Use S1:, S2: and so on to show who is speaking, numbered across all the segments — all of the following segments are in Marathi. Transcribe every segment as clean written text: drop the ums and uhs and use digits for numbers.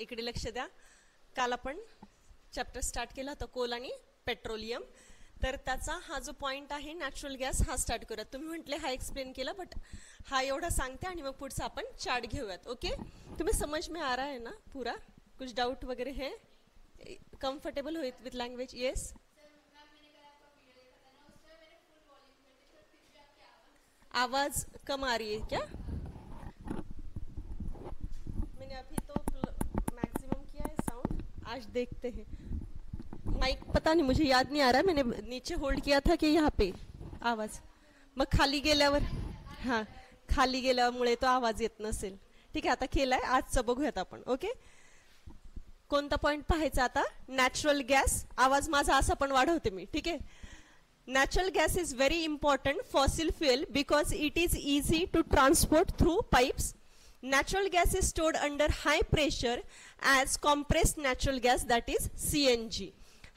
S1: इकडे लक्ष द्या. काल आपण चॅप्टर स्टार्ट केला होता कोल आणि पेट्रोलियम. तर त्याचा हा जो पॉइंट आहे नॅचरल गॅस हा स्टार्ट करूयात. तुम्ही म्हटले हा एक्सप्लेन केला बट हा एवढा सांगते आणि मग पुढचा आपण चार्ट घेऊयात. ओके, तुम्हें समझ में आ रहा है ना पूरा? कुछ डाउट वगैरह है? कंफर्टेबल हो विथ लैंग्वेज? यस. आवाज कम आ रही है क्या? मैंने अभी तो मैक्सिमम किया है साउंड, आज देखते हैं. माइक पता नहीं, मुझे याद नहीं आ रहा, मैंने नीचे होल्ड किया था कि यहाँ पे आवाज, मग खाली गेल्यावर हां खाली गेल्यामुळे तो आवाज येत नसेल. ठीक आहे, आता केलाय, आजचं बघूयात आपण. ओके, कोणता पॉइंट पाहायचा आता? Natural gas. आवाज माझा असा पण वाढवते मी. ठीक आहे. Natural gas is very important fossil fuel because it is easy to transport through pipes. Natural gas is stored under high pressure as compressed natural gas, that is CNG.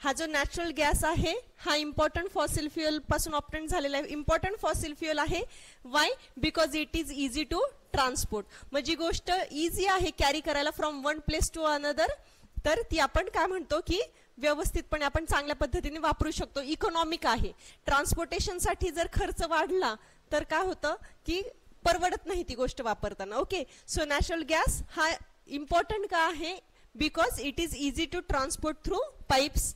S1: हा जो नॅचरल गॅस आहे हा इम्पॉर्टंट फॉसिल फ्युएल पासून ऑप्टेन झालेला आहे. इम्पॉर्टंट फॉसिल फ्युएल आहे. Why? Because it is easy to transport. म्हणजे गोष्ट इझी आहे कॅरी करायला from one place to another, तर ती आपण काय म्हणतो की व्यवस्थितपणे आपण चांगल्या पद्धतीने वापरू शकतो. इकॉनॉमिक आहे. ट्रान्सपोर्टेशनसाठी जर खर्च वाढला तर काय होतं की परवडत नाही ती गोष्ट वापरताना. ओके, सो नॅचरल गॅस हा इम्पॉर्टंट का आहे? Because it is easy to transport through pipes.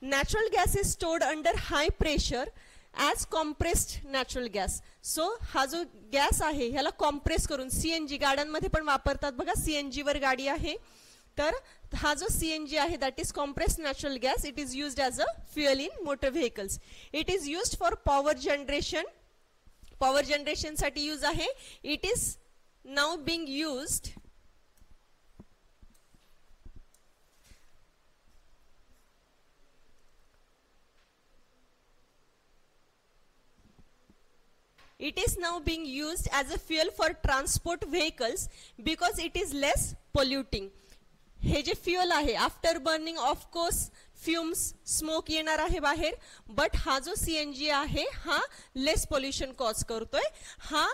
S1: Natural gas is stored under high pressure as compressed natural gas. So हा जो गॅस आहे ह्याला कॉम्प्रेस करून, सीएनजी गाड्यांमध्ये पण वापरतात बघा, सीएनजी वर गाडी आहे, तर हा जो सीएनजी आहे that is compressed natural gas. It is used as a fuel in motor vehicles. It is used for power generation. Power generation साठी यूज आहे. It is now being used It is now being used as a fuel for transport vehicles because it is less polluting. हे जे फ्युएल आहे after burning of course fumes smoke येणार आहे बाहेर, बट हा जो सीएनजी आहे हा लेस पोल्युशन कॉज करतोय. हा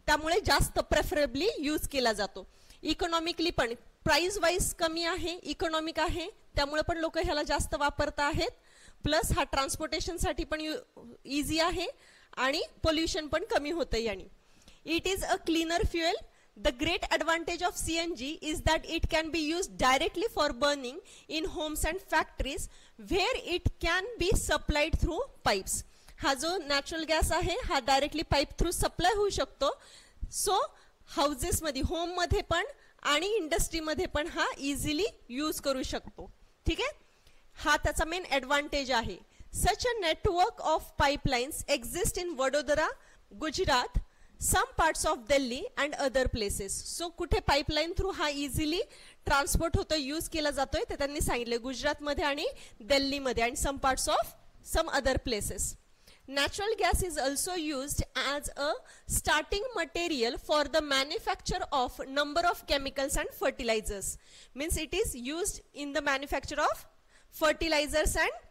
S1: त्यामुळे जास्त प्रेफरेबली यूज केला जातो. इकॉनॉमिकली पण प्राइस वाईज कमी आहे, इकॉनॉमिक आहे, त्यामुळे पण लोक ह्याला जास्त वापरत आहेत. प्लस हा ट्रान्सपोर्टेशन साठी पण इझी आहे आणि पोल्युशन पण कमी होतं याने. It is a cleaner fuel. The great advantage of CNG is that it can be used directly for burning in homes and factories where it can be supplied through pipes. हा जो नॅचरल गॅस आहे हा डायरेक्टली पाईप थ्रू सप्लाय होऊ शकतो. सो हाऊसेस मध्ये, होम मध्ये पण आणि इंडस्ट्री मध्ये पण हा इझिली यूज करू शकतो. ठीक आहे, हा त्याचा मेन ऍडव्हान्टेज आहे. Such a network of pipelines exist in Vadodara, Gujarat, some parts of Delhi and other places. So कुठे पाइपलाइन थ्रू हा इझिली ट्रान्सपोर्ट होतो, यूज केला जातोय ते त्यांनी सांगितले. गुजरात मध्ये आणि दिल्ली मध्ये आणि some parts of some other places. Natural gas is also used as a starting material for the manufacture of number of chemicals and fertilizers. Means it is used in the manufacture of fertilizers and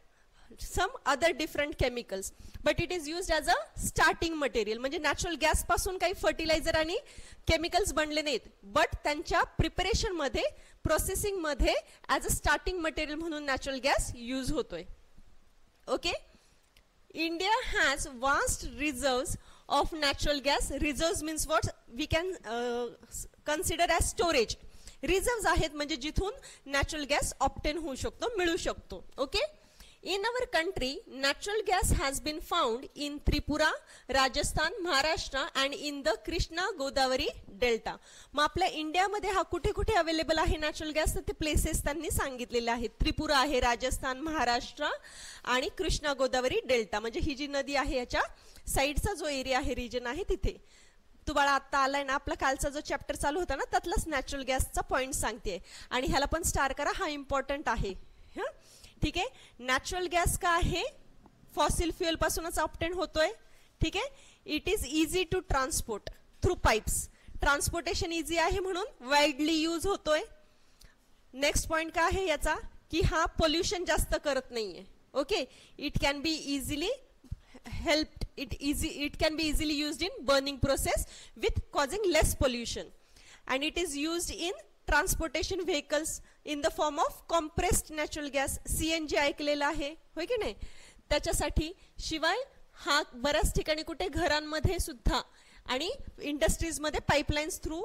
S1: some other different chemicals, but it is used as a starting material. म्हणजे नॅचरल गॅस पासून काही फर्टिलायझर आणि केमिकल्स बनले नाहीत, बट त्यांच्या प्रिपरेशन मध्ये, प्रोसेसिंग मध्ये ॲज अ स्टार्टिंग मटेरियल म्हणून नॅचरल गॅस यूज होतोय. Okay, India has vast reserves of natural gas. Reserves means what we can consider as storage. Reserves आहेत म्हणजे जिथून नॅचरल गॅस ऑप्टेन होऊ शकतो, मिळू शकतो. Okay, in our country natural gas has been found in Tripura, Rajasthan, Maharashtra and in the Krishna Godavari delta. मग आपल्या इंडियामध्ये हा कुठे कुठे अवेलेबल आहे नॅचरल गॅस, तर ते प्लेसेस त्यांनी सांगितलेले आहेत. त्रिपुरा आहे, राजस्थान, महाराष्ट्र आणि कृष्णा गोदावरी डेल्टा, म्हणजे ही जी नदी आहे याच्या साईडचा जो एरिया आहे, रिजन आहे तिथे. तुम्हाला आता आलाय ना, आपला कालचा जो चॅप्टर चालू होता ना त्यातलाच नॅचरल गॅसचा पॉइंट सांगते आणि ह्याला पण स्टार करा, हा इम्पॉर्टंट आहे. हा, ठीक आहे. नॅचरल गॅस का आहे? फॉसिल फ्युएल पासूनच ऑप्टेन होतोय. ठीक आहे. It is easy to transport through pipes. Transportation easy आहे म्हणून वाईडली यूज होतोय. नेक्स्ट पॉइंट काय आहे याचा की हा पोल्युशन जास्त करत नाहीये. Okay, it can be easily help, it can be easily used in burning process with causing less pollution. and it is used in transportation vehicles in the form of compressed natural gas, CNG ऐकलेलं आहे होय की नाही. त्याच्यासाठी शिवाय हा बऱ्याच ठिकाणी कुठे घरांमध्ये सुद्धा आणि इंडस्ट्रीजमध्ये पाईपलाईन्स थ्रू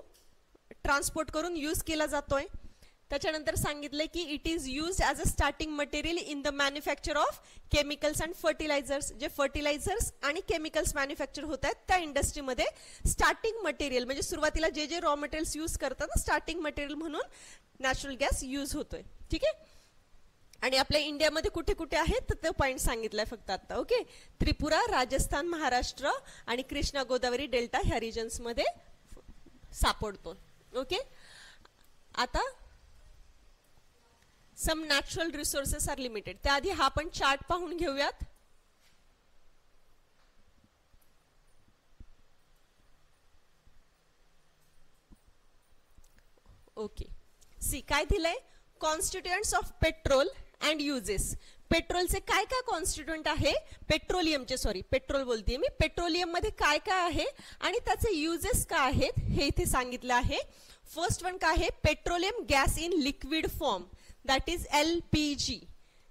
S1: ट्रान्सपोर्ट करून यूज केला जातोय. त्याच्यानंतर सांगितले की it is used as a starting material in the manufacture of chemicals and fertilisers. जे फर्टिलायझर्स आणि केमिकल्स मॅन्युफॅक्चर होत आहेत त्या इंडस्ट्रीमध्ये स्टार्टिंग मटेरियल म्हणजे सुरुवातीला जे जे रॉ मटेरियल्स यूज करतात स्टार्टिंग मटेरियल म्हणून नॅचरल गॅस यूज होतोय. ठीक आहे. आणि आपल्या इंडियामध्ये कुठे कुठे आहेत तर तो पॉईंट सांगितलाय फक्त आता. ओके. त्रिपुरा, राजस्थान, महाराष्ट्र आणि कृष्णा गोदावरी डेल्टा ह्या रिजन्समध्ये सापडतो. ओके. आता सम नॅचरल रिसोर्सेस आर लिमिटेड. त्याआधी हा आपण चार्ट पाहून घेऊयात. ओके. सी काय दिलंय, constituents of petrol and uses. पेट्रोलचे काय काय कॉन्स्टिट्युएंट आहे, पेट्रोलियमचे, सॉरी पेट्रोल बोलते मी, पेट्रोलियम मध्ये काय काय आहे आणि त्याचे युजेस काय आहेत हे इथे सांगितलं आहे. फर्स्ट वन काय आहे, petroleum gas in liquid form, that is LPG,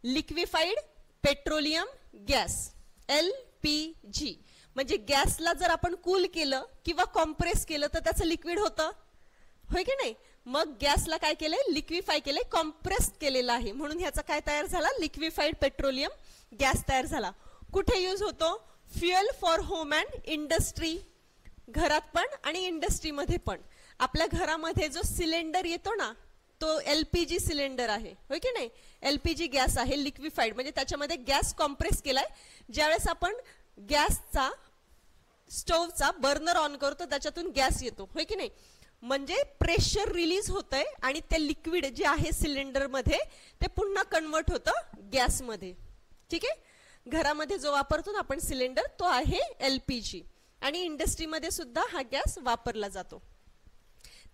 S1: liquefied petroleum gas, LPG. म्हणजे गॅसला जर आपण कूल केलं किंवा कॉम्प्रेस केलं तर त्याचं लिक्विड होतं होय की नाही. मग गॅसला काय केलंय, लिक्विफाय केलंय, कॉम्प्रेस केलेलं आहे म्हणून ह्याचा काय तयार झाला, लिक्विफाईड पेट्रोलियम गॅस तयार झाला. कुठे यूज होतो, fuel for home and industry, घरात पण आणि इंडस्ट्रीमध्ये पण. आपल्या घरामध्ये जो सिलेंडर येतो ना तो LPG सिलेंडर आहे होय की नाही. LPG गॅस आहे लिक्विफाईड, म्हणजे त्याच्यामध्ये गॅस कॉम्प्रेस केलाय. ज्यावेळेस आपण गॅसचा स्टोव्हचा बर्नर ऑन करतो त्याच्यातून गॅस येतो होय की नाही. म्हणजे प्रेशर रिलीज होतंय आणि ते लिक्विड जे आहे सिलेंडर मध्ये ते पुन्हा कन्वर्ट होतं गॅसमध्ये. ठीक आहे. घरामध्ये जो वापरतो ना आपण सिलेंडर तो आहे LPG आणि इंडस्ट्रीमध्ये सुद्धा हा गॅस वापरला जातो.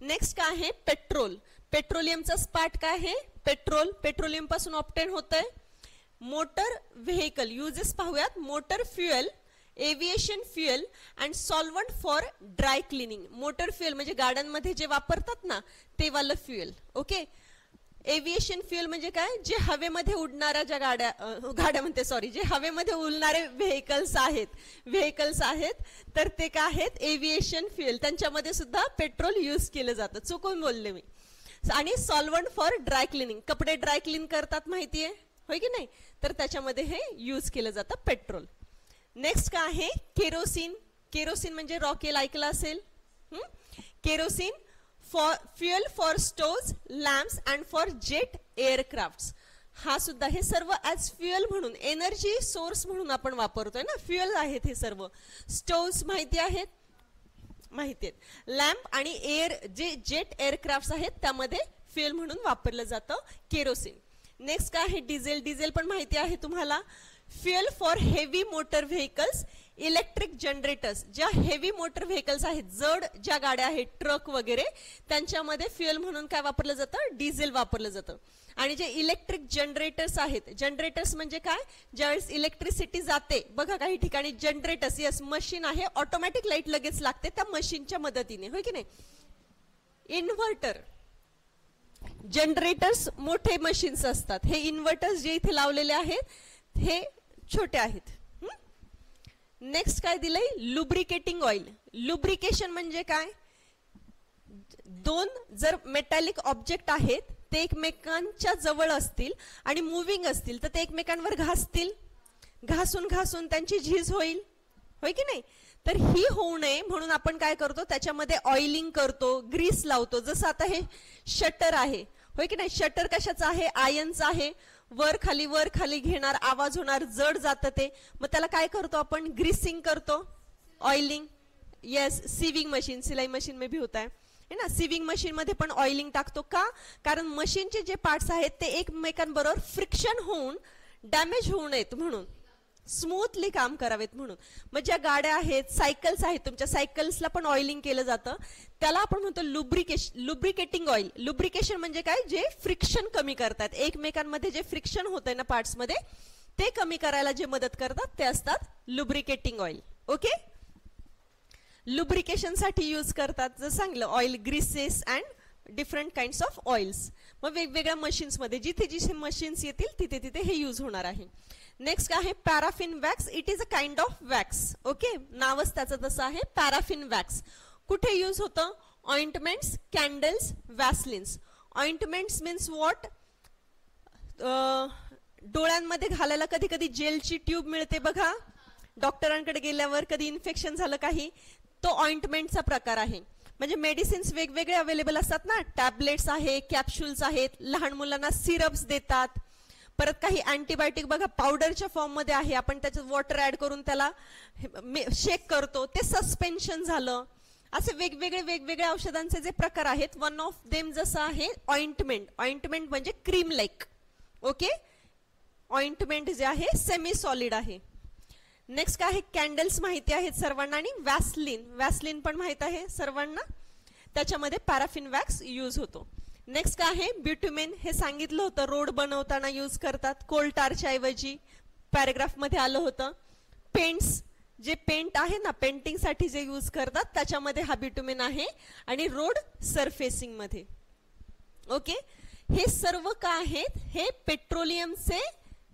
S1: नेक्स्ट काय आहे, पेट्रोल. पेट्रोलियमचा पार्ट काय आहे, पेट्रोल. पेट्रोलियम पासून ऑप्टेन होतंय. मोटर व्हेकल युजेस पाहूयात. Motor fuel, aviation fuel and solvent for dry cleaning. Motor fuel म्हणजे गाड्यांमध्ये जे वापरतात ना ते वालं फ्युएल. ओके. एव्हिएशन फ्युएल म्हणजे काय, जे हवेमध्ये उडणाऱ्या ज्या गाड्या म्हणते सॉरी, जे हवेमध्ये उडणारे व्हेकल्स आहेत तर ते काय आहेत, एव्हिएशन फ्युएल. त्यांच्यामध्ये सुद्धा पेट्रोल यूज केलं जातं. चुकून बोलले मी. आणि सॉल्वंट फॉर ड्राय क्लिनिंग, कपडे ड्राय क्लीन करतात माहितीये होय की नाही, तर त्याच्यामध्ये हे यूज केलं जातं पेट्रोल. नेक्स्ट काय आहे, केरोसिन. केरोसिन म्हणजे रॉकेल ऐकलं असेल. Kerosene for fuel for stoves, lamps and for jet aircrafts. हा सुद्धा हे सर्व ॲज फ्युएल म्हणून, एनर्जी सोर्स म्हणून आपण वापरतोय ना, फ्युएल आहेत हे सर्व. स्टोव्स माहिती आहेत, लॅम्प आणि एअर जे जेट एअरक्राफ्ट आहेत त्यामध्ये फ्युएल म्हणून वापरलं जातं केरोसिन. नेक्स्ट काय आहे, डिझेल. डिझेल पण माहिती आहे तुम्हाला. Fuel for heavy motor vehicles, electric generators. ज्या हेवी मोटर व्हेकल्स आहेत, जड ज्या गाड्या आहेत, ट्रक वगैरे, त्यांच्यामध्ये फ्युएल म्हणून काय वापरलं जातं, डिझेल वापरलं जातं. आणि जे इलेक्ट्रिक जनरेटर्स आहेत, जनरेटर्स म्हणजे काय, ज्यावेळेस इलेक्ट्रिसिटी जाते बघा काही ठिकाणी जनरेटर्स, यस मशीन आहे, ऑटोमॅटिक लाईट लगेच लागते त्या मशीनच्या मदतीने होय की नाही. इन्व्हर्टर, जनरेटर्स मोठे मशीन्स असतात, हे इन्व्हर्टर्स जे इथे लावलेले आहेत हे छोटे आहेत. नेक्स्ट काय दिलंय, लुब्रिकेटिंग ऑइल. लुब्रिकेशन म्हणजे काय, दोन जर मेटॅलिक ऑब्जेक्ट आहेत ते एकमेकांच्या जवळ असतील आणि मूव्हिंग असतील तर ते एकमेकांवर घासतील, घासून घासून त्यांची झीज होईल होय की नाही. तर ही होऊ नये म्हणून आपण काय करतो, त्याच्यामध्ये ऑइलिंग करतो, ग्रीस लावतो. जसं आता हे शटर आहे होय की नाही, शटर कशाचं आहे, आयर्नचं आहे. वर खाली घेणार, आवाज होणार, जड जातं ते. मग त्याला काय करतो आपण, ग्रीसिंग करतो, ऑइलिंग. येस, सिविंग मशीन, सिलाई मशीन में भी होता है ना. सिविंग मशीन मध्ये पण ऑइलिंग टाकतो का, कारण मशीनचे जे पार्ट्स आहेत ते एकमेकांबरोबर फ्रिक्शन होऊन डॅमेज होऊ नयेत म्हणून, स्मूथली काम करावेत म्हणून. मग ज्या गाड्या आहेत, सायकल्स आहेत, तुमच्या सायकल्सला पण ऑइलिंग केलं जातं. त्याला आपण म्हणतो लुब्रिकेटिंग ऑइल. लुब्रिकेशन म्हणजे काय, जे फ्रिक्शन कमी करतात, एकमेकांमध्ये जे फ्रिक्शन होतंय ना पार्ट्स मध्ये ते कमी करायला जे मदत करतात ते असतात लुब्रिकेटिंग ऑइल. ओके. लुब्रिकेशन साठी यूज करतात जर सांगलं, oil greases and different kinds of oils. मग वेगवेगळ्या मशीन्समध्ये जिथे जिथे मशीन्स येतील तिथे तिथे हे यूज होणार आहे. नेक्स्ट आहे paraffin wax. It is a kind of wax. Okay, नावच त्याचं तसं आहे, पॅराफिन वॅक्स. कुठे यूज होतं? Ointments, candles, Vaselines. Ointments means what? डोळ्यांमध्ये घालायला कधी कधी जेलची ट्यूब मिळते बघा, डॉक्टरांकडे गेल्यावर कधी इन्फेक्शन झालं काही, तो ऑइंटमेंटचा प्रकार आहे. म्हणजे मेडिसिन्स वेगवेगळे अवेलेबल असतात ना, टॅबलेट्स आहे, कॅप्सूल्स आहेत, लहान मुलांना सिरप्स देतात. परत काही अँटीबायोटिक बघा पावडरच्या फॉर्म मध्ये आहे, आपण त्याच्यात वॉटर ऍड करून त्याला शेक करतो, ते सस्पेन्शन झालं. असे वेगवेगळे औषधांचे जे प्रकार आहेत, वन ऑफ देम जसं आहे ऑइंटमेंट. ऑइंटमेंट म्हणजे क्रीम लाईक. ओके, ऑइंटमेंट जे आहे सेमी सॉलिड आहे. नेक्स्ट काय आहे? कॅन्डल्स माहिती आहेत सर्वांना, आणि वॅसलिन पण माहित आहे सर्वांना. त्याच्यामध्ये पॅराफिन वॅक्स यूज होतो. नेक्स्ट काय आहे? ब्युटुमेन. हे सांगितलं होतं, रोड बनवताना यूज करतात कोल टारच्या ऐवजी, पॅराग्राफ मध्ये आलं होतं. पेंट्स, जे पेंट आहे ना पेंटिंग साठी जे यूज करतात त्याच्यामध्ये हा ब्युटुमेन आहे, आणि रोड सरफेसिंग मध्ये. ओके, हे सर्व काय आहेत? हे पेट्रोलियमचे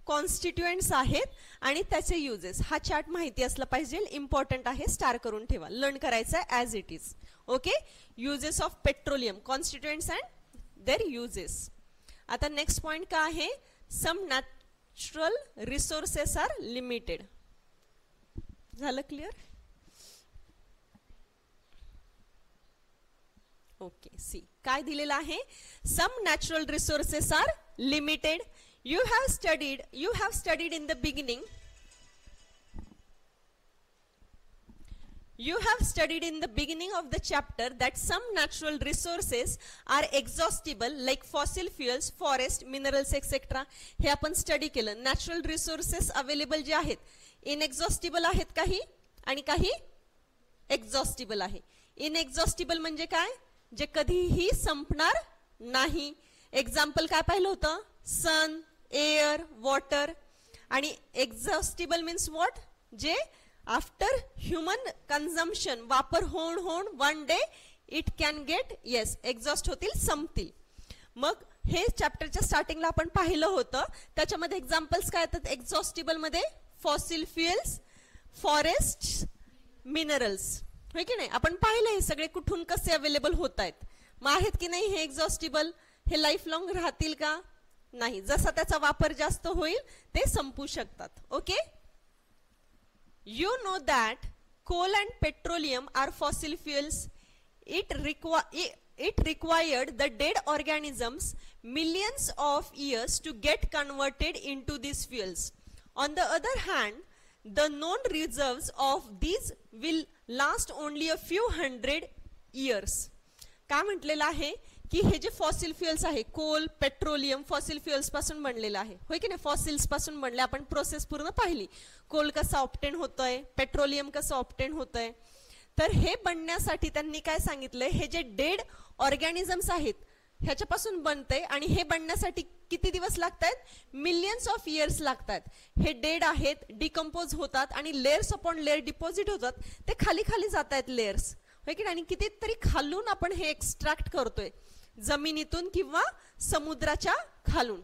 S1: कॉन्स्टिट्युएंट्स आहेत आणि त्याचे युजेस. हा चार्ट माहिती असला पाहिजे, इम्पॉर्टंट आहे, स्टार करून ठेवा, लर्न करायचा आहे as it is. Okay, uses of petroleum, constituents and their uses. आता नेक्स्ट पॉइंट काय आहे? Some natural resources are limited. झालं क्लिअर? ओके, सी काय दिलेलं आहे? Some natural resources are limited. You have studied in the beginning. You have studied in the beginning of the chapter that some natural resources are exhaustible, like fossil fuels, forest, minerals, etc. हे आपण स्टडी केलं. नॅचरल रिसोर्सेस अवेलेबल जे आहेत, इनएक्झॉस्टिबल आहेत काही, आणि काही एक्झॉस्टिबल आहे. इनएक्झॉस्टिबल म्हणजे काय? जे कधीही संपणार नाही. एक्झाम्पल काय पाहिलं होतं? सन, एअर, वॉटर. आणि एक्झॉस्टिबल मीन्स व्हॉट? जे आफ्टर ह्युमन कन्झम्पशन, वापर होऊन होऊन one day it can get exhaust होतील, संपतील. मग हे चॅप्टरच्या स्टार्टिंगला आपण पाहिलं होतं, त्याच्यामध्ये एक्झाम्पल्स काय येतात एक्झॉस्टिबल मध्ये? Fossil fuels, forest, minerals. होय की नाही? आपण पाहिलं हे सगळे कुठून कसे अवेलेबल होत आहेत. मग आहेत की नाही हे एक्झॉस्टिबल? हे लाईफ लॉंग राहतील का? नाही, जसा त्याचा वापर जास्त होईल ते संपू शकतात. Okay, you know that coal and petroleum are fossil fuels. It required the dead organisms millions of years to get converted into these fuels. On the other hand, the known reserves of these will last only a few hundred years. काय म्हटलेलं आहे की हे जे फॉसिल फ्युएल्स आहे, कोल, पेट्रोलियम फॉसिल फ्युएल्स पासून बनलेलं आहे, होय की नाही? फॉसिल्स पासून बनले. आपण प्रोसेस पूर्ण पाहिली. कोल कसा ऑब्टेन होतोय, पेट्रोलियम कसं ऑब्टेन होतोय. तर हे बनण्यासाठी त्यांनी काय सांगितलंय? हे जे डेड ऑर्गॅनिझम्स आहेत ह्याच्यापासून बनते, आणि हे बनण्यासाठी किती दिवस लागतात? मिलियन्स ऑफ इयर्स लागतात. हे डेड आहेत, डिकम्पोज होतात, आणि लेयर्स अपॉन लेयर डिपॉझिट होतात. ते खाली खाली जात आहेत लेयर्स, होय की नाही? आणि कितीतरी खालून आपण हे एक्स्ट्रॅक्ट करतोय, जमिनीतून किंवा समुद्राच्या खालून,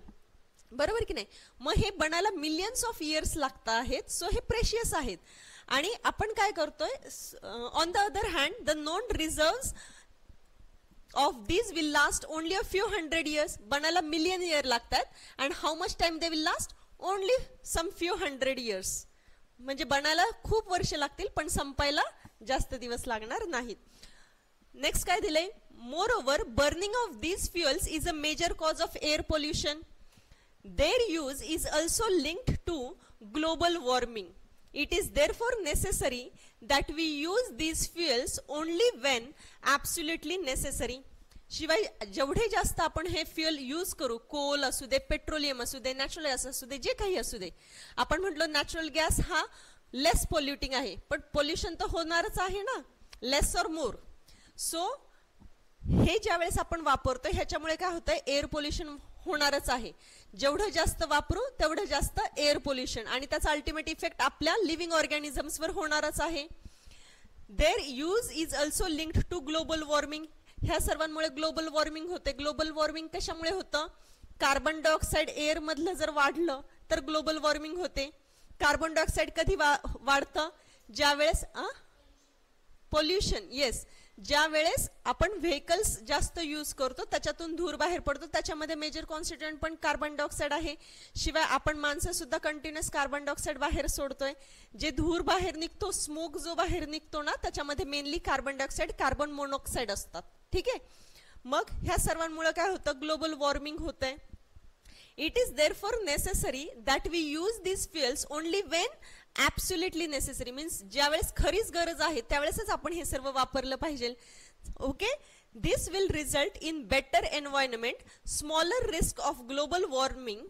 S1: बरोबर की नाही? मग हे बनायला मिलियन्स ऑफ इयर्स लागत आहेत. सो हे प्रेशियस आहेत. आणि आपण काय करतोय? On the other hand, the known reserves of these will last only a few hundred years. बनायला मिलियन इयर लागतात. And how much time they will last? Only some few hundred years. म्हणजे बनायला खूप वर्ष लागतील, पण संपायला जास्त दिवस लागणार नाहीत. नेक्स्ट काय दिलंय? Moreover, burning of these fuels is a major cause of air pollution. Their use is also linked to global warming. It is therefore necessary that we use these fuels only when absolutely necessary. शिवाय जेवढे जास्त आपण हे फ्युएल यूज करू, कोल असू दे, पेट्रोलियम असू दे, नॅचरल गॅस असू दे, जे काही असू दे. आपण म्हटलो नॅचरल गॅस हा लेस पोल्युटिंग आहे, पण पोल्युशन तर होणारच आहे ना, लेस और मोर. सो हे ज्या वेळेस आपण वापरतोय ह्याच्यामुळे काय होतंय? एअर पोल्युशन होणारच आहे. जेवढं जास्त वापरू तेवढं जास्त एअर पोल्युशन, आणि त्याचा अल्टिमेट इफेक्ट आपल्या लिव्हिंग ऑर्गॅनिझम्सवर होणारच आहे. Their use is also linked to global warming. ह्या सर्वांमुळे ग्लोबल वॉर्मिंग होते. ग्लोबल वॉर्मिंग कशामुळे होतं? कार्बन डायऑक्साईड एअर मधलं जर वाढलं तर ग्लोबल वॉर्मिंग होते. कार्बन डायऑक्साईड कधी वाढतं? ज्यावेळेस पोल्युशन, येस, ज्या वेळेस आपण व्हेकल्स जास्त यूज करतो त्याच्यातून धूर बाहेर पडतो, त्याच्यामध्ये मेजर कॉन्स्टिट्यूएंट पण कार्बन डायऑक्साईड आहे. शिवाय आपण माणसं सुद्धा कंटिन्युअस कार्बन डायऑक्साईड बाहेर सोडतोय. जे धूर बाहेर निघतो, स्मोक जो बाहेर निघतो ना, त्याच्यामध्ये mainly carbon dioxide, carbon monoxide असतात. ठीक आहे. मग ह्या सर्वांमुळे काय होतं? ग्लोबल वॉर्मिंग होतंय. It is therefore necessary that we use these fuels only when absolutely necessary, means ज्यावेळेस खरीच गरज आहे त्यावेळेसच आपण हे सर्व वापरलं पाहिजे. Okay. This will result in better environment, smaller risk of global warming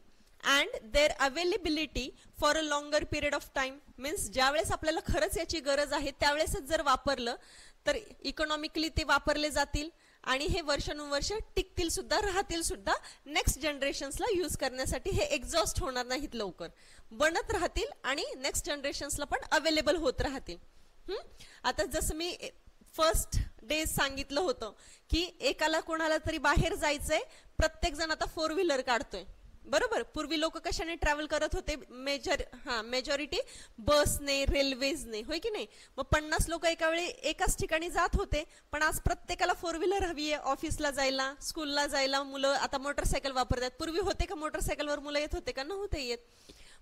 S1: and their availability for a longer period of time. Means ज्यावेळेस आपल्याला खरंच याची गरज आहे त्यावेळेसच जर वापरलं तर इकॉनॉमिकली ते वापरले जातील आणि हे वर्षानुवर्ष टिकतील सुद्धा, राहतील सुद्धा. नेक्स्ट जनरेशन्सला यूज करण्यासाठी हे एक्झॉस्ट होणार नाहीत, लवकर बनत राहतील आणि नेक्स्ट जनरेशन्सला पण अवेलेबल होत राहतील. आता जसं मी फर्स्ट डे सांगितलं होतं की एकाला कोणाला तरी बाहेर जायचंय, प्रत्येक जण आता 4 व्हीलर काढतोय. बरोबर. पूर्वी लोक कशाने ट्रॅव्हल करत होते? मेजॉरिटी बसने, रेल्वेजने, होय की नाही? मग 50 लोक एका वेळी एकाच ठिकाणी जात होते. पण आज प्रत्येकाला 4 व्हीलर हवी आहे, ऑफिसला जायला, स्कूलला जायला. मुलं आता मोटरसायकल वापरतात. पूर्वी होते का मोटरसायकलवर मुलं येत होते का? नव्हते येत.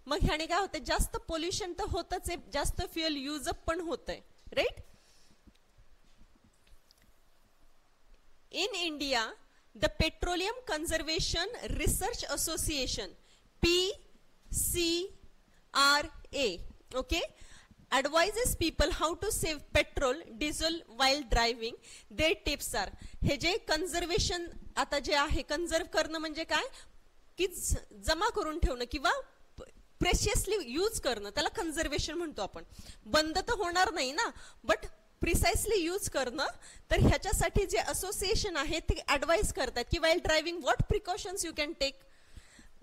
S1: मग ह्याने काय होते? जास्त पोल्युशन तर होतच आहे, जास्त फ्युएल युजअप पण होतंय. Right. In India, the Petroleum Conservation Research Association, PCRA, okay, advises people how to save petrol, diesel while driving. Their tips are, हे जे कन्झर्वेशन आता जे आहे, कन्झर्व करणं म्हणजे काय की जमा करून ठेवणं किंवा प्रेशियसली यूज करणं, त्याला कन्झर्वेशन म्हणतो आपण. बंद तर होणार नाही ना, बट प्रिसाइसली यूज करणं. तर ह्याच्यासाठी जे असोसिएशन आहे ते ऍडवाइज करतात की while driving what precautions you can take.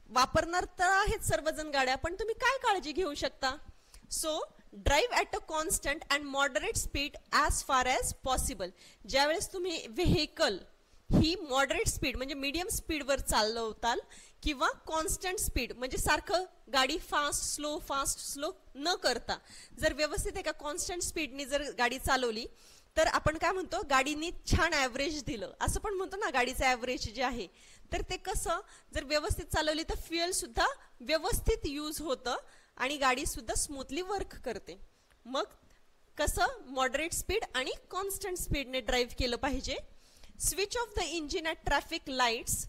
S1: वापरणार तर आहेत सर्वजण गाड्या, पण तुम्ही काय काळजी घेऊ शकता? So drive at a constant and moderate speed as far as possible. ज्यावेळेस तुम्ही व्हेकल ही मॉडरेट स्पीड म्हणजे मीडियम स्पीडवर चालवताल किंवा कॉन्स्टंट स्पीड म्हणजे सारखं गाडी फास्ट स्लो न करता जर व्यवस्थित एका कॉन्स्टंट स्पीडनी जर गाडी चालवली तर आपण काय म्हणतो? गाडीनी छान ॲव्हरेज दिलं असं पण म्हणतो ना, गाडीचं ॲव्हरेज जे आहे. तर ते कसं जर व्यवस्थित चालवली तर फ्युएल सुद्धा व्यवस्थित यूज होतं आणि गाडी सुद्धा स्मूथली वर्क करते. मग कसं? मॉडरेट स्पीड आणि कॉन्स्टंट स्पीडने ड्राईव्ह केलं पाहिजे. Switch off the engine at traffic lights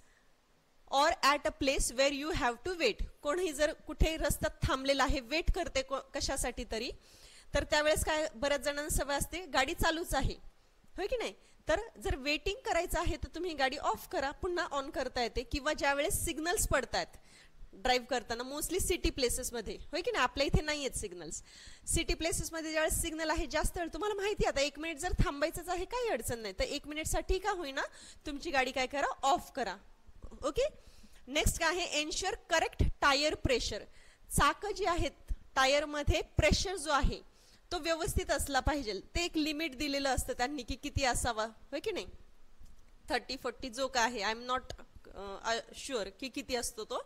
S1: और at a place where you have to wait. कोणीही जर कुठे रस्त्यात थांबलेला आहे, वेट करते कशासाठी तरी, तर त्यावेळेस काय बऱ्याच जणांना सवय असते गाडी चालूच आहे, होय की नाही? तर जर वेटिंग करायचं आहे तर तुम्ही गाडी ऑफ करा, पुन्हा ऑन करता येते. किंवा ज्यावेळेस सिग्नल्स पडतात ड्राईव्ह करताना, मोस्टली सिटी प्लेसेसमध्ये, होय की नाही? आपल्या इथे नाही आहेत सिग्नल्स. सिटी प्लेसेसमध्ये ज्यावेळेस सिग्नल आहे जास्त वेळ, तुम्हाला माहिती आता 1 मिनिट जर थांबायचंच आहे काही अडचण नाही, तर 1 मिनिटसाठी का होईना तुमची गाडी काय करा? ऑफ करा. ओके. नेक्स्ट काय आहे? Ensure correct tyre pressure. चाकं जी आहेत टायरमध्ये प्रेशर जो आहे तो व्यवस्थित असला पाहिजे. ते एक लिमिट दिलेलं असतं त्यांनी की किती असावा, होय की नाही? 30-40 जो काय आहे, आय एम नॉट शुअर की किती असतो तो.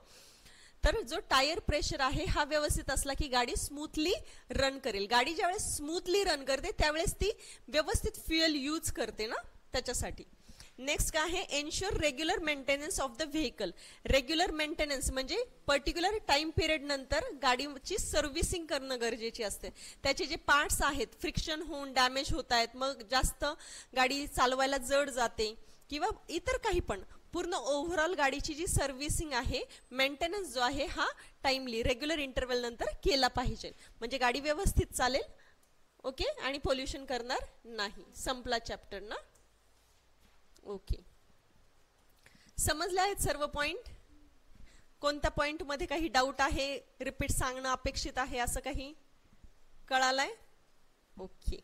S1: तर जो टायर प्रेशर आहे हा व्यवस्थित असला की गाडी स्मूथली रन करेल. गाडी ज्यावेळेस स्मूथली रन करते त्यावेळेस ती व्यवस्थित फ्युएल यूज करते ना, त्याच्यासाठी. नेक्स्ट काय आहे? Ensure regular maintenance of the vehicle. Regular maintenance म्हणजे पर्टिक्युलर टाइम पिरियड नंतर गाडीची सर्व्हिसिंग करणं गरजेची असते. त्याचे जे पार्ट्स आहेत फ्रिक्शन होऊन डॅमेज होत आहेत, मग जास्त गाडी चालवायला जड जाते किंवा इतर काही पण, पूर्ण ओव्हरऑल गाडीची जी सर्व्हिसिंग आहे, मेंटेनन्स जो आहे हा टाइमली रेग्युलर इंटरव्हल नंतर केला पाहिजे, म्हणजे गाडी व्यवस्थित चालेल. ओके. आणि पोल्युशन करणार नाही. संपला चॅप्टर ना. ओके. समजले आहेत सर्व पॉइंट? कोणत्या पॉइंट मध्ये काही डाऊट आहे, रिपीट सांगणं अपेक्षित आहे असं काही कळालंय? ओके.